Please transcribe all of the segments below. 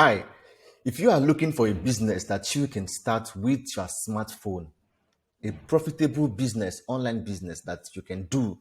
Hi, if you are looking for a business that you can start with your smartphone, a profitable business, online business that you can do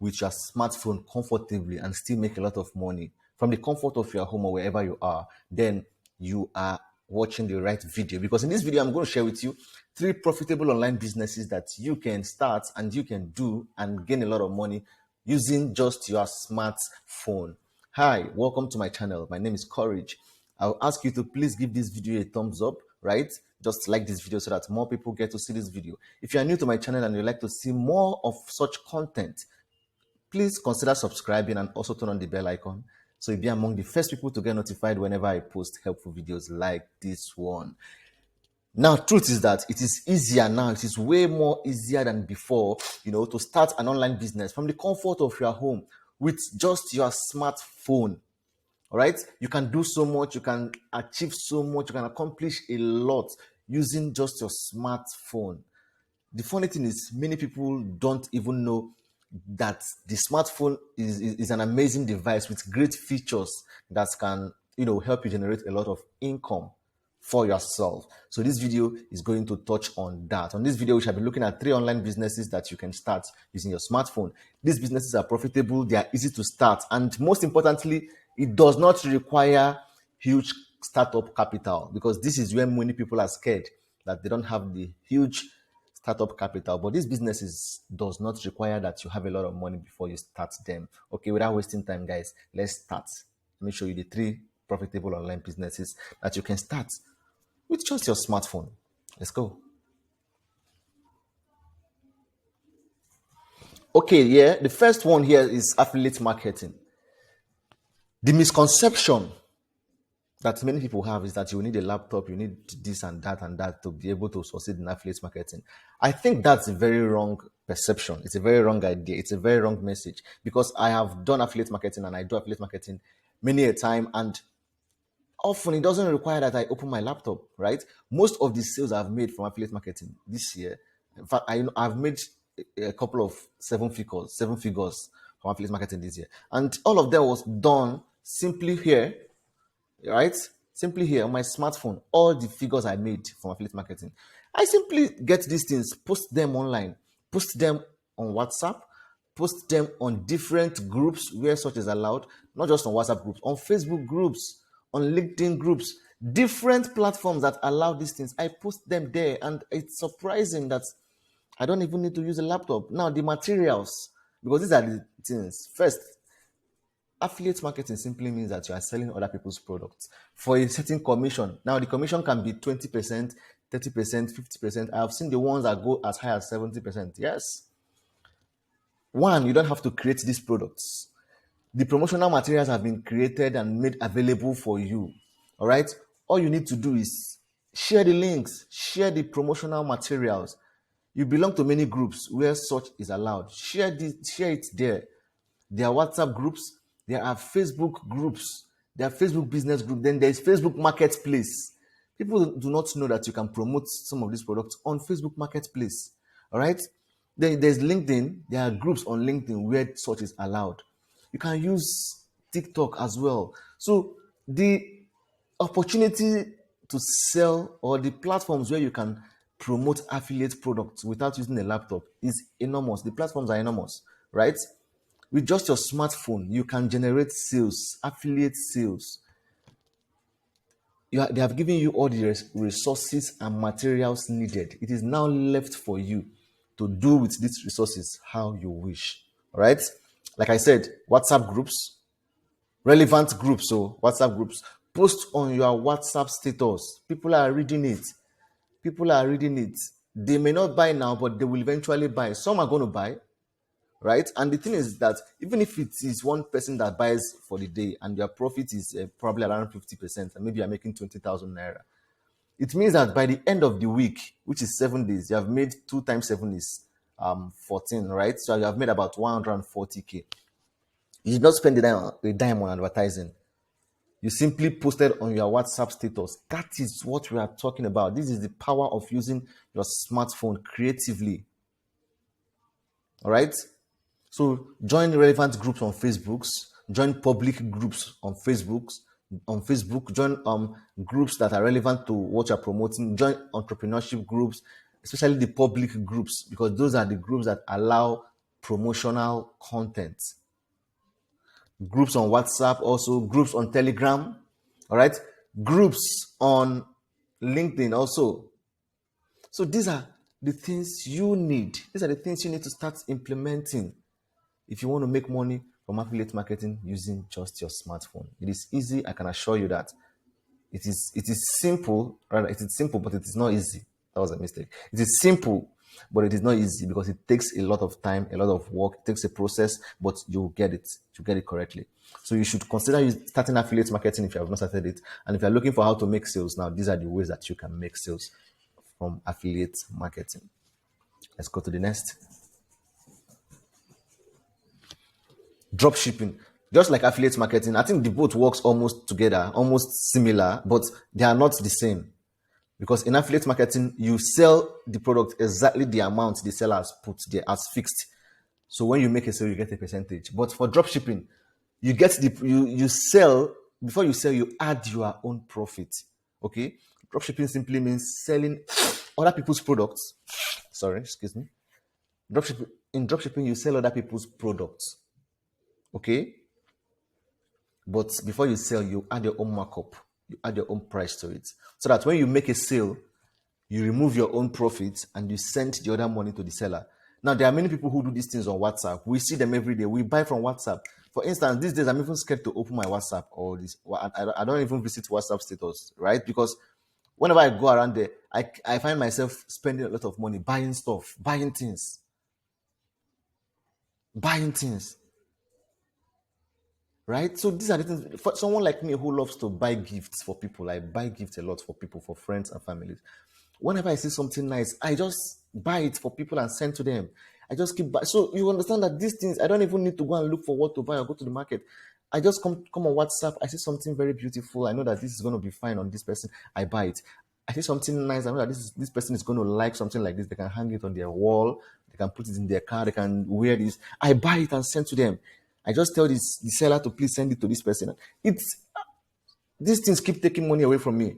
with your smartphone comfortably and still make a lot of money from the comfort of your home or wherever you are, then you are watching the right video. Because in this video, I'm going to share with you 3 profitable online businesses that you can start and you can do and gain a lot of money using just your smartphone. Hi, welcome to my channel. My name is Courage. I'll ask you to please give this video a thumbs up, right? Just like this video so that more people get to see this video. If you are new to my channel and you'd like to see more of such content, please consider subscribing and also turn on the bell icon so you'll be among the first people to get notified whenever I post helpful videos like this one. Now, truth is that it is easier now. It is way more easier than before, to start an online business from the comfort of your home with just your smartphone. All right, you can do so much, you can achieve so much, you can accomplish a lot using just your smartphone. The funny thing is, many people don't even know that the smartphone is an amazing device with great features that can help you generate a lot of income for yourself. So this video is going to touch on that. On this video, we shall be looking at 3 online businesses that you can start using your smartphone. These businesses are profitable, they are easy to start, and most importantly, it does not require huge startup capital, because this is when many people are scared that they don't have the huge startup capital. But this businesses does not require that you have a lot of money before you start them. Okay, without wasting time, guys, let's start. Let me show you the 3 profitable online businesses that you can start with just your smartphone. Let's go. Okay, yeah, the first one here is affiliate marketing. The misconception that many people have is that you need a laptop, you need this and that to be able to succeed in affiliate marketing. I think that's a very wrong perception. It's a very wrong idea. It's a very wrong message, because I have done affiliate marketing and I do affiliate marketing many a time, and often it doesn't require that I open my laptop, right? Most of the sales I've made from affiliate marketing this year, in fact, I've made a couple of seven figures from affiliate marketing this year. And all of that was done simply here, right? Simply here on my smartphone. All the figures I made from affiliate marketing, I simply get these things, post them online, post them on WhatsApp, post them on different groups where such is allowed, not just on WhatsApp groups, on Facebook groups, on LinkedIn groups, different platforms that allow these things. I post them there, and it's surprising that I don't even need to use a laptop. Now, the materials, because these are the things. First, affiliate marketing simply means that you are selling other people's products for a certain commission. Now, the commission can be 20%, 30%, 50%. I have seen the ones that go as high as 70%. Yes. One, you don't have to create these products. The promotional materials have been created and made available for you. All right. All you need to do is share the links, share the promotional materials. You belong to many groups where such is allowed. Share it there. There are WhatsApp groups, there are Facebook groups, there are Facebook business groups, then there's Facebook Marketplace. People do not know that you can promote some of these products on Facebook Marketplace. All right. Then there's LinkedIn. There are groups on LinkedIn where such is allowed. You can use TikTok as well. So the opportunity to sell, or the platforms where you can promote affiliate products without using a laptop, is enormous. The platforms are enormous, right? With just your smartphone, you can generate sales, affiliate sales. They have given you all the resources and materials needed. It is now left for you to do with these resources how you wish. All right. Like I said, WhatsApp groups, relevant groups. So WhatsApp groups, post on your WhatsApp status. People are reading it. They may not buy now, but they will eventually buy. Some are going to buy, right? And the thing is that even if it is one person that buys for the day and your profit is probably around 50%, and maybe you're making 20,000 naira, it means that by the end of the week, which is 7 days, you have made 2 times 7 is 14, right? So you have made about 140k. You did not spend a dime on advertising. You simply posted on your WhatsApp status. That is what we are talking about. This is the power of using your smartphone creatively. All right. So join relevant groups on Facebooks, join public groups on Facebooks, on Facebook, join groups that are relevant to what you're promoting, join entrepreneurship groups, especially the public groups, because those are the groups that allow promotional content. Groups on WhatsApp, also groups on Telegram, all right, groups on LinkedIn also. So these are the things you need. These are the things you need to start implementing if you want to make money from affiliate marketing using just your smartphone. It is easy, I can assure you that. It is simple, rather it is simple, but it is not easy. That was a mistake. It is simple, but it is not easy because it takes a lot of time, a lot of work, it takes a process, but you'll get it. You get it correctly. So you should consider starting affiliate marketing if you have not started it. And if you're looking for how to make sales now, these are the ways that you can make sales from affiliate marketing. Let's go to the next. Drop shipping. Just like affiliate marketing, I think the both works almost together, almost similar, but they are not the same. Because in affiliate marketing, you sell the product exactly the amount the seller has put there as fixed. So when you make a sale, you get a percentage. But for drop shipping, you get you sell, before you sell, you add your own profit. Okay? Drop shipping simply means selling other people's products. Sorry, excuse me. In drop shipping, you sell other people's products. Okay? But before you sell, you add your own markup, you add your own price to it. So that when you make a sale, you remove your own profits and you send the other money to the seller. Now, there are many people who do these things on WhatsApp. We see them every day. We buy from WhatsApp. For instance, these days, I'm even scared to open my WhatsApp or this. I don't even visit WhatsApp status, right? Because whenever I go around there, I find myself spending a lot of money buying stuff, buying things. Right? So these are the things for someone like me who loves to buy gifts for people. I buy gifts a lot for people, for friends and families. Whenever I see something nice, I just buy it for people and send to them. I just keep buying. So you understand that these things, I don't even need to go and look for what to buy or go to the market. I just come on WhatsApp. I see something very beautiful. I know that this is going to be fine on this person. I buy it. I see something nice. I know that this person is going to like something like this. They can hang it on their wall. They can put it in their car. They can wear this. I buy it and send to them. I just tell the seller to please send it to this person. These things keep taking money away from me.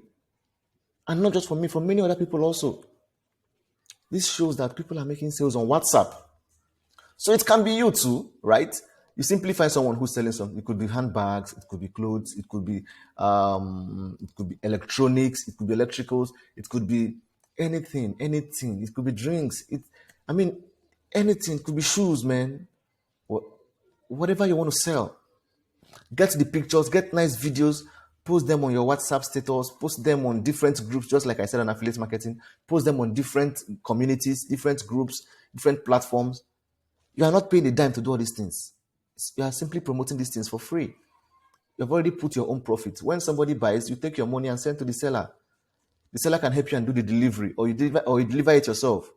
And not just from me, from many other people also. This shows that people are making sales on WhatsApp. So it can be you too, right? You simply find someone who's selling something. It could be handbags, it could be clothes, it could be electronics, it could be electricals, it could be anything. It could be drinks. Anything. It could be shoes, man. Whatever you want to sell. Get the pictures, get nice videos, post them on your WhatsApp status, post them on different groups, just like I said on affiliate marketing, post them on different communities, different groups, different platforms. You are not paying a dime to do all these things. You are simply promoting these things for free. You've already put your own profit. When somebody buys, you take your money and send to the seller. The seller can help you and do the delivery, or you deliver it yourself.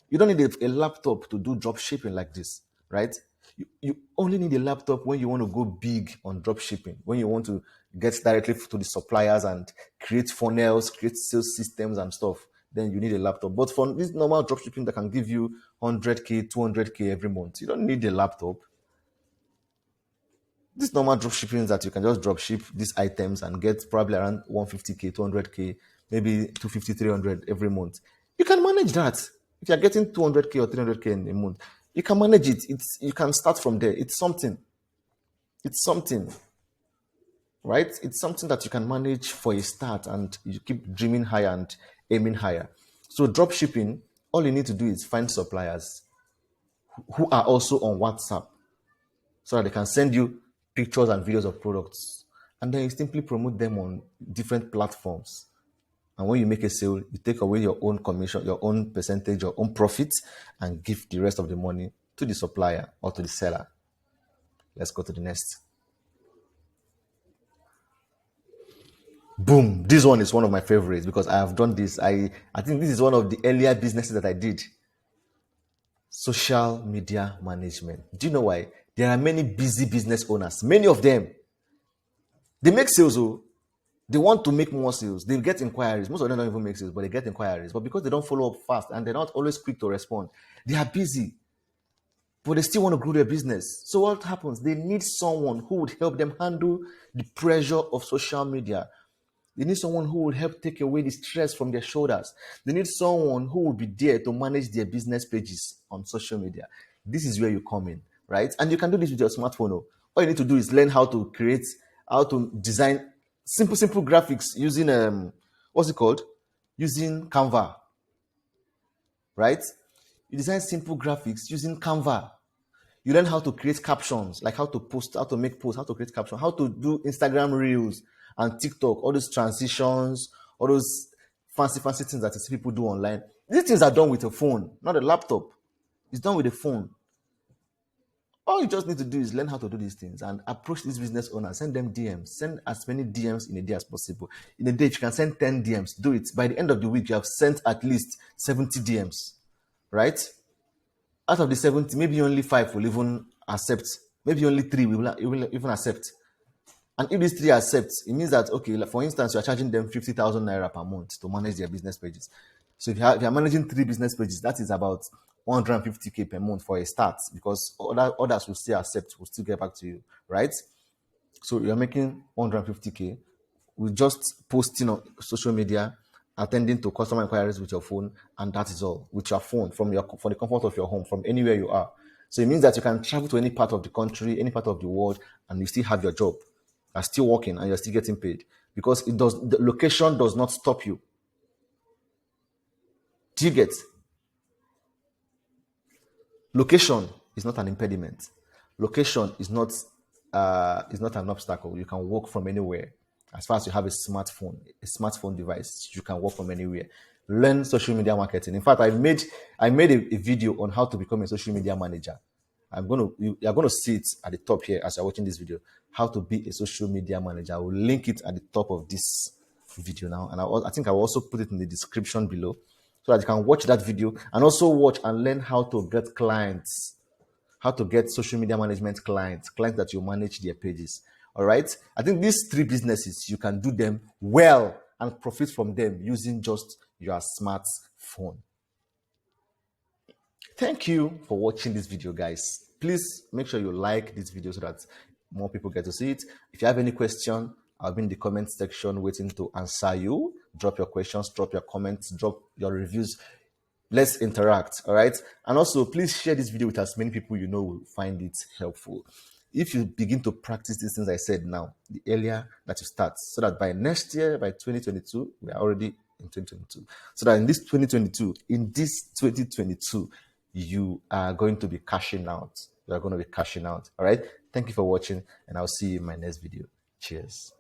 You don't need a laptop to do drop shipping like this, right? You only need a laptop when you want to go big on drop shipping, when you want to get directly to the suppliers and create funnels, create sales systems and stuff. Then you need a laptop. But for this normal drop shipping that can give you 100K, 200K every month, you don't need a laptop. This normal drop shipping that you can just drop ship these items and get probably around 150K, 200K, maybe 250, 300 every month. You can manage that. If you're getting 200K or 300K in a month, you can manage it. You can start from there. It's something, right? It's something that you can manage for a start, and you keep dreaming higher and aiming higher. So drop shipping, all you need to do is find suppliers who are also on WhatsApp so that they can send you pictures and videos of products. And then you simply promote them on different platforms. And when you make a sale, you take away your own commission, your own percentage, your own profits, and give the rest of the money to the supplier or to the seller. Let's go to the next. Boom. This one is one of my favorites because I have done this. I think this is one of the earlier businesses that I did. Social media management. Do you know why? There are many busy business owners. Many of them, they make sales. They want to make more sales. They get inquiries. Most of them don't even make sales, but they get inquiries. But because they don't follow up fast and they're not always quick to respond, they are busy. but they still want to grow their business. So what happens? They need someone who would help them handle the pressure of social media. They need someone who will help take away the stress from their shoulders. They need someone who will be there to manage their business pages on social media. This is where you come in, right? And you can do this with your smartphone. Oh. All you need to do is learn how to create, how to design simple graphics using what's it called? Using Canva, right? You design simple graphics using Canva. You learn how to create captions, like how to post, how to make posts, how to create captions, how to do Instagram reels and TikTok, all those transitions, all those fancy things that people do online. These things are done with a phone, not a laptop. It's done with a phone. All you just need to do is learn how to do these things and approach these business owners, send them DMs, send as many DMs in a day as possible. In a day, if you can send 10 DMs, do it. By the end of the week, you have sent at least 70 DMs, right? Out of the 70, maybe only 5 will even accept. Maybe only 3 will even accept. And if these 3 accept, it means that, okay, like for instance, you are charging them 50,000 naira per month to manage their business pages. So if you are managing 3 business pages, that is about 150k per month for a start, because others will still accept, will still get back to you, right? So you're making 150k with just posting on social media, attending to customer inquiries with your phone, and that is all, with your phone, from the comfort of your home, from anywhere you are. So it means that you can travel to any part of the country, any part of the world, and you still have your job. You're still working and you're still getting paid, because the location does not stop you. Do you get? Location is not an impediment. Location is not an obstacle. You can work from anywhere. As far as you have a smartphone device, you can work from anywhere. Learn social media marketing. In fact, I made a video on how to become a social media manager. You're gonna see it at the top here as you're watching this video. How to be a social media manager. I will link it at the top of this video now, and I think I will also put it in the description below, so that you can watch that video and also watch and learn how to get clients, how to get social media management clients that you manage their pages. All right. I think these 3 businesses, you can do them well and profit from them using just your smartphone. Thank you for watching this video, guys. Please make sure you like this video so that more people get to see it. If you have any question, I'll be in the comment section waiting to answer you. Drop your questions, drop your comments, drop your reviews. Let's interact. All right. And also, please share this video with as many people you know will find it helpful. If you begin to practice these things I said now, the earlier that you start, so that by next year, by 2022, we are already in 2022. So that in this 2022, you are going to be cashing out. You are going to be cashing out. All right. Thank you for watching, and I'll see you in my next video. Cheers.